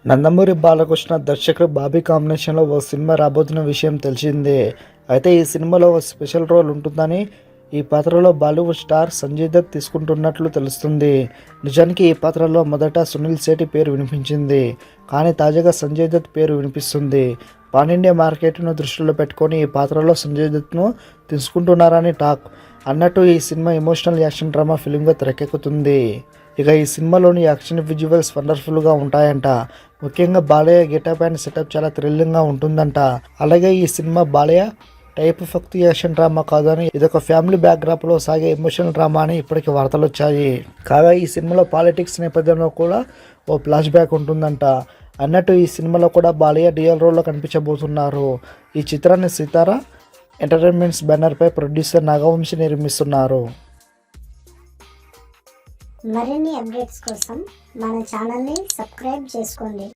నందమూరి బాలకృష్ణ దర్శకుడు బాబీ కాంబినేషన్లో ఓ సినిమా రాబోతున్న విషయం తెలిసిందే. అయితే ఈ సినిమాలో ఓ స్పెషల్ రోల్ ఉంటుందని, ఈ పాత్రలో బాలీవుడ్ స్టార్ సంజయ్ దత్ తీసుకుంటున్నట్లు తెలుస్తుంది. నిజానికి ఈ పాత్రలో మొదట సునీల్ శెట్టి పేరు వినిపించింది, కానీ తాజాగా సంజయ్ దత్ పేరు వినిపిస్తుంది. పాన్ ఇండియా మార్కెట్ను దృష్టిలో పెట్టుకొని ఈ పాత్రలో సంజయ్ దత్ను తీసుకుంటున్నారని టాక్. అన్నట్టు ఈ సినిమా ఎమోషనల్ యాక్షన్ డ్రామా ఫిల్మ్గా తెరకెక్కుతుంది. ఇక ఈ సినిమాలోని యాక్షన్ విజువల్స్ వండర్ఫుల్గా ఉంటాయంట. ముఖ్యంగా బాలయ్య గెటప్ అండ్ సెటప్ చాలా థ్రిల్లింగ్గా ఉంటుందంట. అలాగే ఈ సినిమా బాలయ్య టైప్ ఫక్తి యాక్షన్ డ్రామా కాదని, ఇదొక ఫ్యామిలీ బ్యాక్డ్రాప్లో సాగే ఎమోషనల్ డ్రామా అని ఇప్పటికి వార్తలు వచ్చాయి. కాగా ఈ సినిమాలో పాలిటిక్స్ నేపథ్యంలో కూడా ఓ ఫ్లాష్ బ్యాక్ ఉంటుందంట. అన్నట్టు ఈ సినిమాలో కూడా బాలయ్య డ్యూయల్ రోల్లో కనిపించబోతున్నారు. ఈ చిత్రాన్ని సితారా ఎంటర్టైన్మెంట్స్ బ్యానర్పై ప్రొడ్యూసర్ నాగవంశి నిర్మిస్తున్నారు. మరిన్ని అప్డేట్స్ కోసం మన ఛానల్ని సబ్స్క్రైబ్ చేసుకోండి.